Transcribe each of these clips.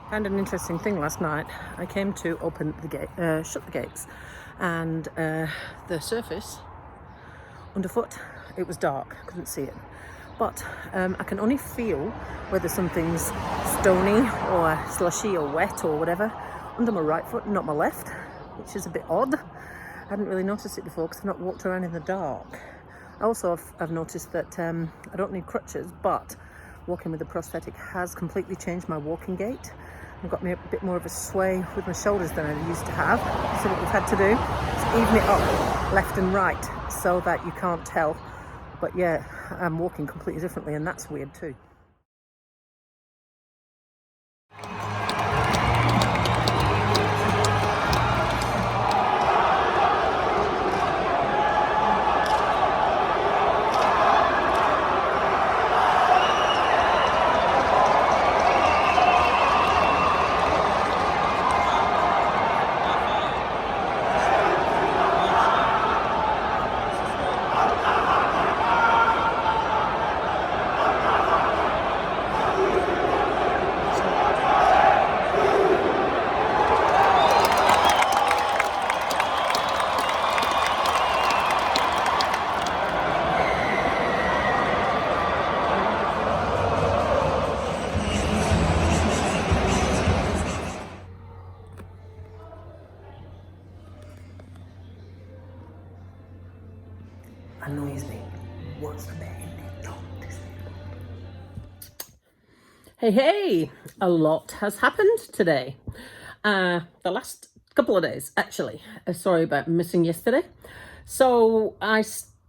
Found an interesting thing last night. I came to open the gate, shut the gates, and the surface underfoot, it was dark, couldn't see it. But I can only feel whether something's stony or slushy or wet or whatever under my right foot, not my left, which is a bit odd. I hadn't really noticed it before because I've not walked around in the dark. Also, I've noticed that I don't need crutches, but walking with a prosthetic has completely changed my walking gait. I've got me a bit more of a sway with my shoulders than I used to have. So what we've had to do is even it up left and right so that you can't tell. But yeah, I'm walking completely differently, and that's weird too. Annoys me. What's the bet in it? Hey, a lot has happened today. The last couple of days, actually. Sorry about missing yesterday. So I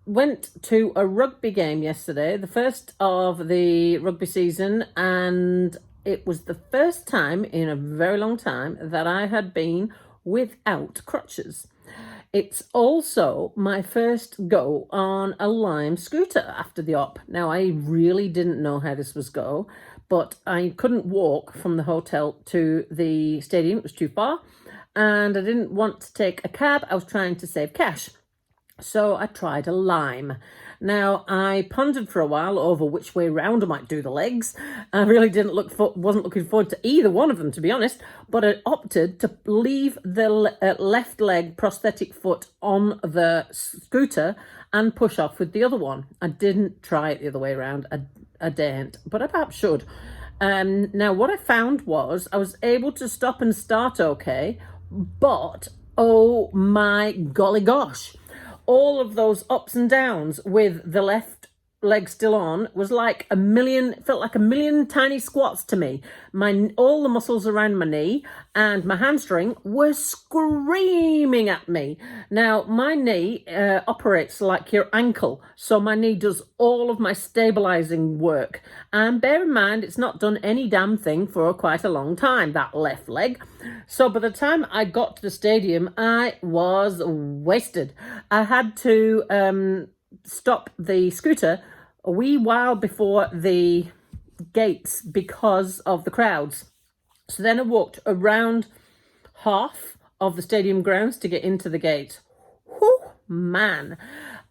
went to a rugby game yesterday, the first of the rugby season, and it was the first time in a very long time that I had been without crutches. It's also my first go on a Lime scooter after the op. Now, I really didn't know how this was go, but I couldn't walk from the hotel to the stadium. It was too far, and I didn't want to take a cab. I was trying to save cash. So I tried a Lime. Now, I pondered for a while over which way round I might do the legs. I really wasn't looking forward to either one of them, to be honest, but I opted to leave the left leg prosthetic foot on the scooter and push off with the other one. I didn't try it the other way around. I daren't, but I perhaps should. Now, what I found was I was able to stop and start okay, but oh my golly gosh, all of those ups and downs with the left leg still on was like felt like a million tiny squats to me. All the muscles around my knee and my hamstring were screaming at me. Now, my knee operates like your ankle, so my knee does all of my stabilizing work. And bear in mind, it's not done any damn thing for quite a long time, that left leg. So by the time I got to the stadium, I was wasted. I had to stop the scooter a wee while before the gates because of the crowds. So then I walked around half of the stadium grounds to get into the gate. Whew, man,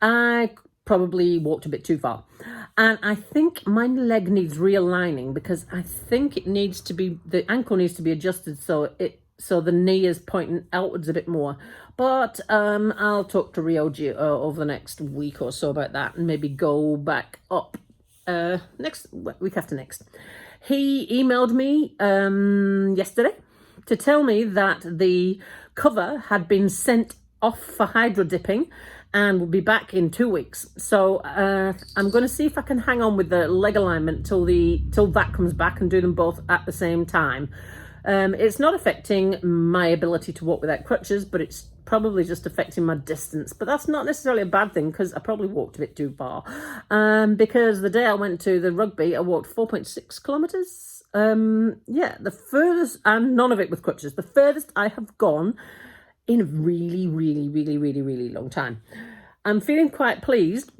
I probably walked a bit too far. And I think my leg needs realigning because I think the ankle needs to be adjusted so the knee is pointing outwards a bit more. But I'll talk to Ryoji over the next week or so about that and maybe go back up week after next. He emailed me yesterday to tell me that the cover had been sent off for hydro dipping and will be back in 2 weeks. So I'm going to see if I can hang on with the leg alignment till that comes back and do them both at the same time. It's not affecting my ability to walk without crutches, but it's probably just affecting my distance. But that's not necessarily a bad thing because I probably walked a bit too far. Because the day I went to the rugby, I walked 4.6 kilometres. The furthest, and none of it with crutches, the furthest I have gone in a really, really, really, really, really long time. I'm feeling quite pleased.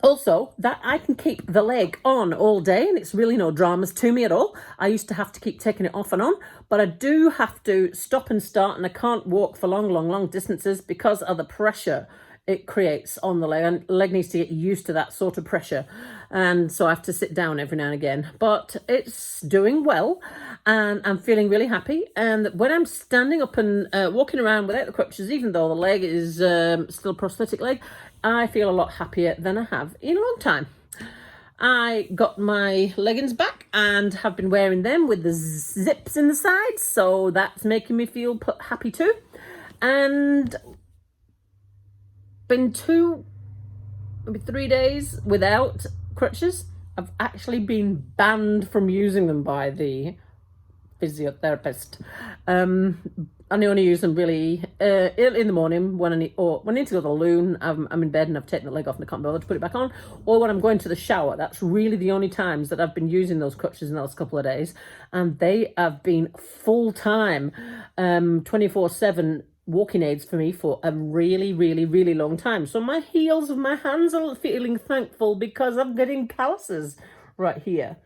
Also, that I can keep the leg on all day and it's really no dramas to me at all. I used to have to keep taking it off and on, but I do have to stop and start and I can't walk for long distances because of the pressure it creates on the leg, and the leg needs to get used to that sort of pressure, and so I have to sit down every now and again. But it's doing well, and I'm feeling really happy. And when I'm standing up and walking around without the crutches, even though the leg is still a prosthetic leg, I feel a lot happier than I have in a long time. I got my leggings back and have been wearing them with the zips in the sides, so that's making me feel happy too. And been maybe 3 days without crutches. I've actually been banned from using them by the physiotherapist. I only use them really in the morning when I need to go to the loo. I'm in bed and I've taken the leg off and I can't bother to put it back on, or when I'm going to the shower. That's really the only times that I've been using those crutches in the last couple of days, and they have been full time, 24/7 walking aids for me for a really, really, really long time. So my heels of my hands are feeling thankful because I'm getting calluses right here.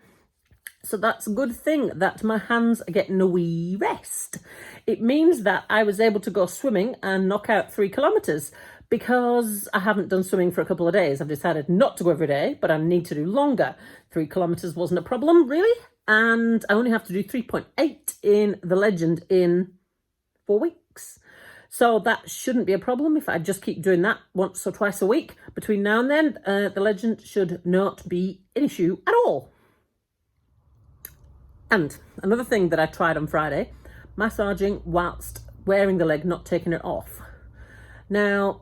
So that's a good thing that my hands are getting a wee rest. It means that I was able to go swimming and knock out 3 kilometers because I haven't done swimming for a couple of days. I've decided not to go every day, but I need to do longer. 3 kilometers wasn't a problem, really. And I only have to do 3.8 in the Legend in 4 weeks. So that shouldn't be a problem if I just keep doing that once or twice a week. Between now and then, the Legend should not be an issue at all. And another thing that I tried on Friday, massaging whilst wearing the leg, not taking it off. Now,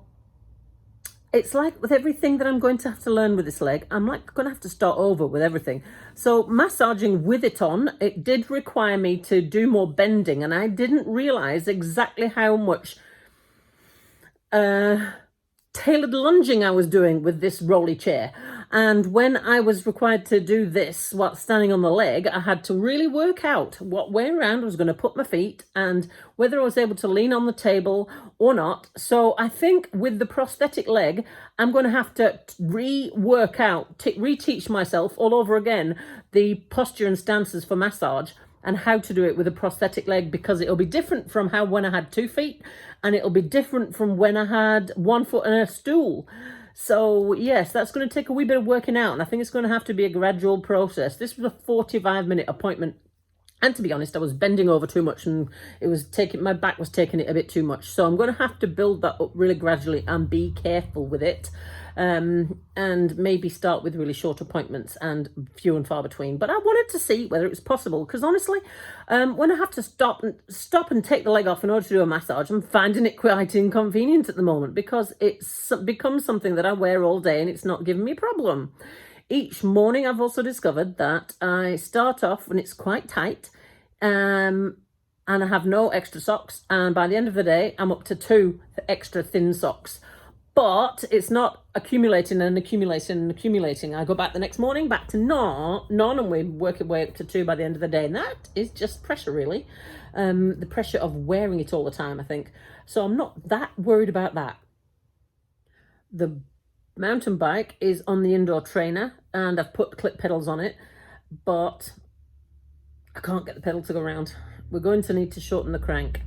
it's like with everything that I'm going to have to learn with this leg, I'm like going to have to start over with everything. So massaging with it on, it did require me to do more bending, and I didn't realize exactly how much tailored lunging I was doing with this rolly chair. And when I was required to do this while standing on the leg, I had to really work out what way around I was going to put my feet and whether I was able to lean on the table or not. So I think with the prosthetic leg, I'm going to have to reteach myself all over again the posture and stances for massage and how to do it with a prosthetic leg, because it'll be different from how when I had 2 feet, and it'll be different from when I had 1 foot and a stool. So yes, that's going to take a wee bit of working out, and I think it's going to have to be a gradual process. This was a 45-minute appointment, and to be honest, I was bending over too much, and my back was taking it a bit too much. So I'm going to have to build that up really gradually and be careful with it, and maybe start with really short appointments and few and far between. But I wanted to see whether it was possible, because honestly, when I have to stop and take the leg off in order to do a massage, I'm finding it quite inconvenient at the moment, because it's become something that I wear all day and it's not giving me a problem. Each morning, I've also discovered that I start off when it's quite tight, and I have no extra socks, and by the end of the day, I'm up to 2 extra thin socks. But it's not accumulating and accumulating and accumulating. I go back the next morning, back to none, and we work our way up to 2 by the end of the day. And that is just pressure, really. The pressure of wearing it all the time, I think. So I'm not that worried about that. The mountain bike is on the indoor trainer, and I've put clip pedals on it, but I can't get the pedal to go around. We're going to need to shorten the crank.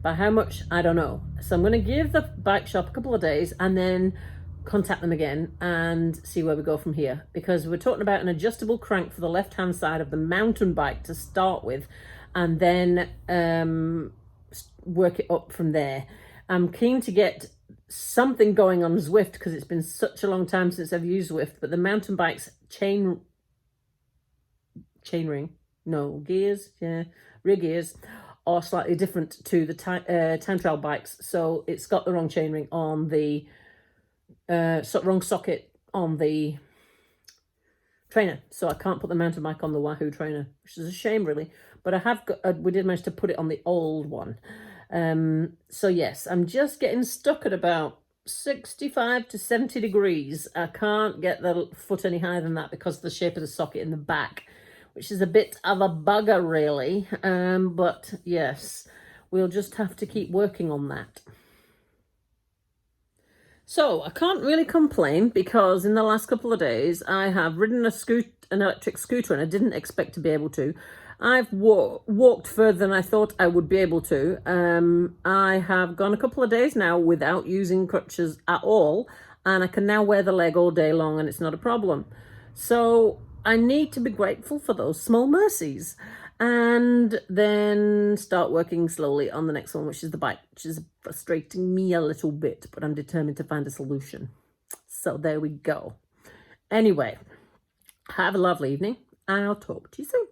By how much, I don't know. So I'm going to give the bike shop a couple of days and then contact them again and see where we go from here. Because we're talking about an adjustable crank for the left-hand side of the mountain bike to start with, and then work it up from there. I'm keen to get something going on Zwift, because it's been such a long time since I've used Zwift, but the mountain bike's rear gears are slightly different to the time trial bikes. So it's got the wrong chainring on the wrong socket on the trainer, so I can't put the mountain bike on the Wahoo trainer, which is a shame, really. But I have we did manage to put it on the old one. So yes, I'm just getting stuck at about 65 to 70 degrees. I can't get the foot any higher than that because of the shape of the socket in the back, which is a bit of a bugger, really. But yes, we'll just have to keep working on that. So I can't really complain, because in the last couple of days I have ridden an electric scooter, and I didn't expect to be able to. I've walked further than I thought I would be able to. I have gone a couple of days now without using crutches at all, and I can now wear the leg all day long, and it's not a problem. So I need to be grateful for those small mercies, and then start working slowly on the next one, which is the bike, which is frustrating me a little bit, but I'm determined to find a solution. So there we go. Anyway, have a lovely evening, and I'll talk to you soon.